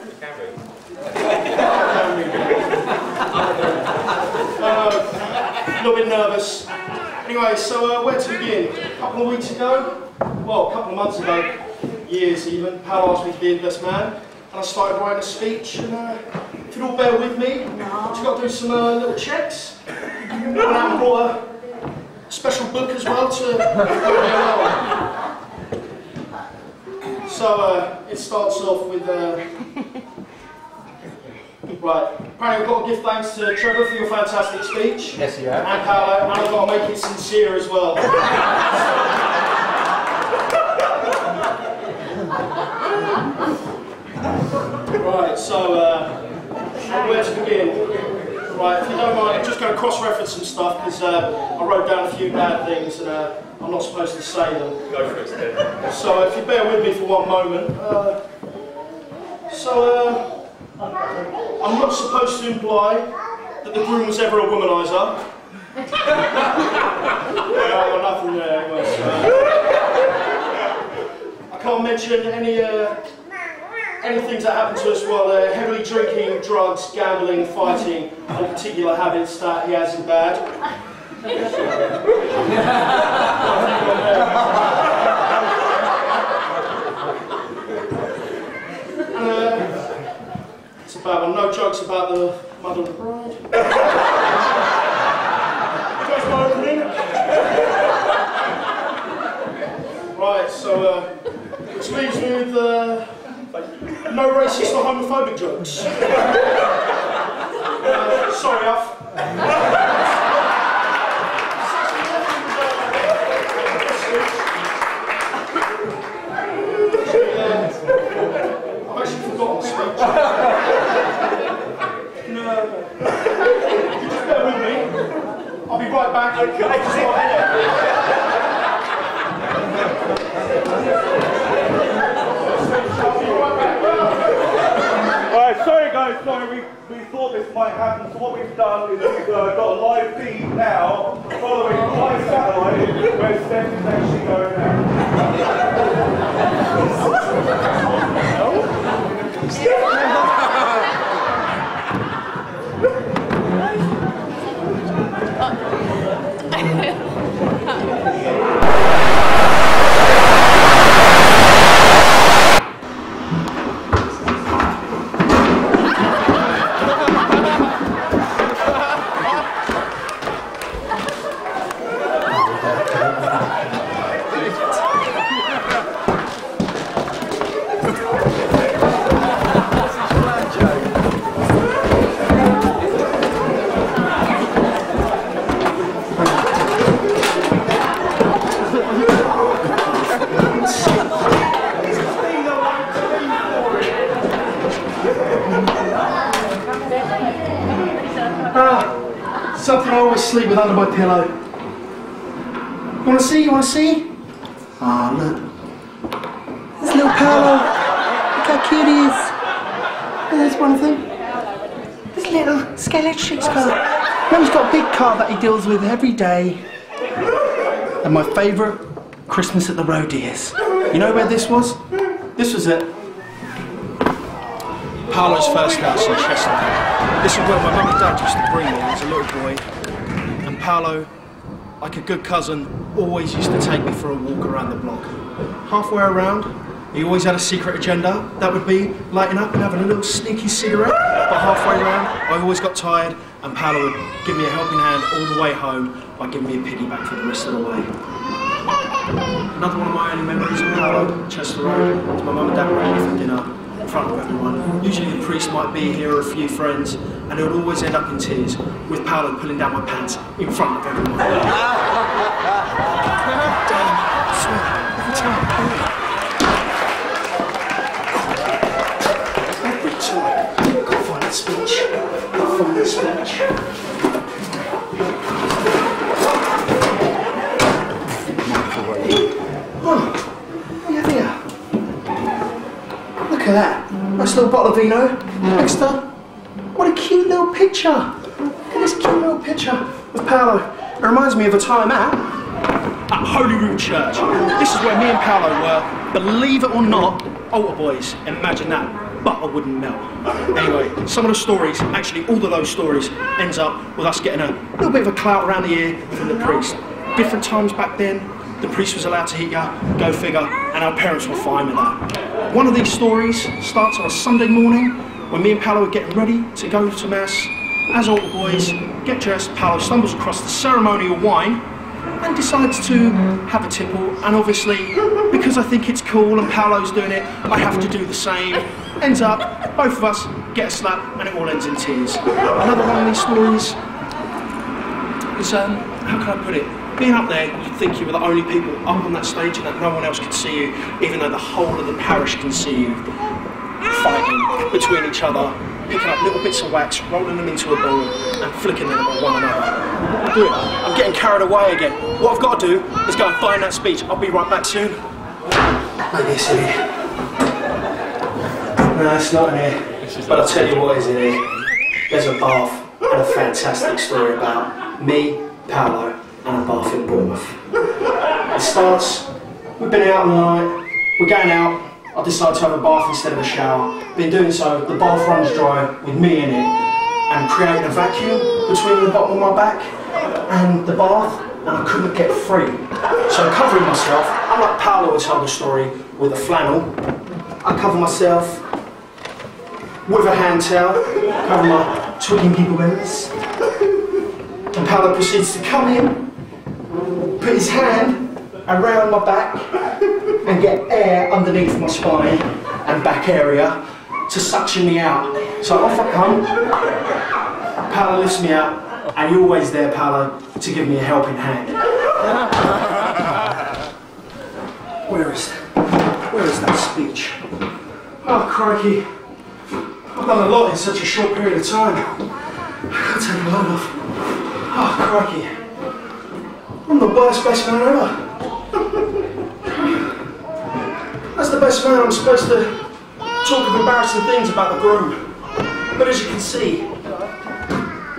A little bit nervous. Anyway, so where to begin? A couple of weeks ago, well, a couple of months ago, years even, Paolo asked me to be his best man, and I started writing a speech, and if you'd all bear with me, I've just got to do some little checks. And I brought a special book as well to go along. So it starts off with, right, apparently I've got to give thanks to Trevor for your fantastic speech. Yes, you have. And Paolo, and I've got to make it sincere as well. Right, so where to begin? Right, if you don't mind, I'm just going to cross-reference some stuff because I wrote down a few bad things and I'm not supposed to say them. Go for it, Stefano. So if you bear with me for one moment. I'm not supposed to imply that the groom was ever a womaniser. Yeah, I've got nothing there anyway, so. I can't mention any things that happened to us while heavily drinking, drugs, gambling, fighting, or particular habits that he has in bad. It's a bad one. No jokes about the mother of the bride. Just my opening. Right, so which leaves me with no racist or homophobic jokes. Sorry, Alf. I've actually forgotten the speech. No. Just bear with me. I'll be right back. Alright, sorry guys, sorry, we thought this might happen, so what we've done is we've got a live feed now, following live satellite, where Steph is actually going Something I always sleep with under my pillow. You want to see? You want to see? Ah, look. There's little Paolo. Look how cute he is. There's one thing. This little skeleton car. Now he's got a big car that he deals with every day. And my favourite Christmas at the Rodeos. You know where this was? This was it. Paolo's first house in Chester. This is where my mum and dad used to bring me as a little boy. And Paolo, like a good cousin, always used to take me for a walk around the block. Halfway around, he always had a secret agenda. That would be lighting up and having a little sneaky cigarette. But halfway around, I always got tired and Paolo would give me a helping hand all the way home by giving me a piggyback for the rest of the way. Another one of my only memories of Paolo, Chester Road, is my mum and dad around me for dinner. In front of everyone. Usually the priest might be here or a few friends, and it would always end up in tears, with Paolo pulling down my pants in front of everyone. Damn, I swear, every time. Every time. Go find that speech. Go find that speech. Oh, yeah, there. Look at that. Nice little bottle of vino. Extra. What a cute little picture. Look at this cute little picture of Paolo. It reminds me of a time at Holyrood Church. This is where me and Paolo were, believe it or not, altar boys. Imagine that. butter wouldn't melt. Anyway, some of the stories, actually all of those stories, ends up with us getting a little bit of a clout around the ear from the priest. Different times back then, the priest was allowed to hit ya, go figure, and our parents were fine with that. One of these stories starts on a Sunday morning when me and Paolo are getting ready to go to mass. As all the boys get dressed, Paolo stumbles across the ceremonial wine and decides to have a tipple, and obviously, because I think it's cool and Paolo's doing it, I have to do the same. Ends up, both of us get a slap, and it all ends in tears. Another one of these stories is, how can I put it? Being up there, you'd think you were the only people up on that stage and that no one else could see you, even though the whole of the parish can see you fighting between each other, picking up little bits of wax, rolling them into a ball, and flicking them at one another. I'm doing it. I'm getting carried away again. What I've got to do is go and find that speech. I'll be right back soon. Maybe it's in here. No, it's not in here. But I'll tell you what is in here. There's a bath and a fantastic story about me, Paolo, and a bath in Bournemouth. It starts, we've been out all night, we're going out. I decided to have a bath instead of a shower. Been doing so, the bath runs dry with me in it and creating a vacuum between the bottom of my back and the bath, and I couldn't get free. So I'm covering myself, unlike Paolo who told the story, with a flannel. I cover myself with a hand towel, cover my twiggy giggle ends, and Paolo proceeds to come in, put his hand around my back and get air underneath my spine and back area to suction me out. So off I come, Paolo lifts me out, and you're always there, Paolo, to give me a helping hand. Where is that speech? Oh crikey, I've done a lot in such a short period of time. I can't take a load off. Oh crikey, I'm the worst best man ever. As the best man, I'm supposed to talk of embarrassing things about the groom. But as you can see,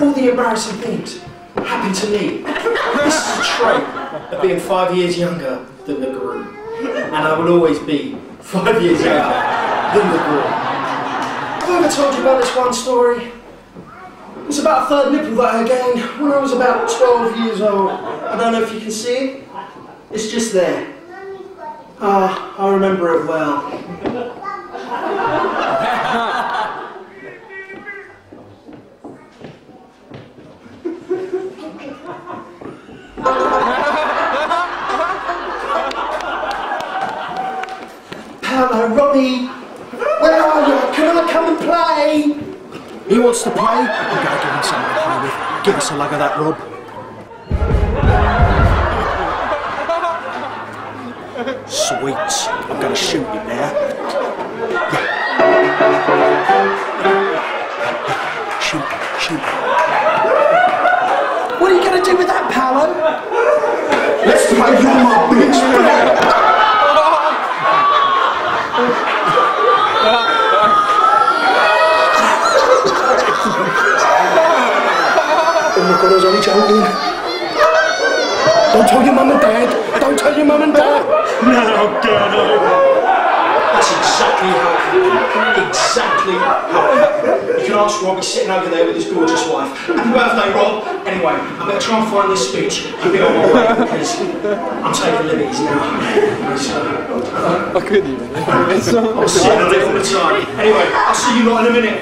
all the embarrassing things happen to me. This is a trait of being 5 years younger than the groom. And I will always be 5 years younger than the groom. Have I ever told you about this one story? It's about a third nipple that I gained when I was about 12 years old. I don't know if you can see it. It's just there. Ah, I remember it well. Paolo, Robbie, where are you? Can I come and play? He wants to play? I'm going to give him something to play with. Give us a lug of that, Rob. Sweet. I'm going to shoot you now. Yeah. Shoot. What are you going to do with that, Paolo? Let's play you my bitch. Oh my God, I was only joking. Don't tell your mum and dad. Don't tell your mum and dad. No, God. That's exactly how it happened. Exactly how it happened. You can ask Rob, he's sitting over there with his gorgeous wife. Happy birthday, Rob. Anyway, I better try and find this speech and be on my way because I'm taking liberties now. So, I couldn't even. I'm sitting on it all the time. Anyway, I'll see you lot in a minute.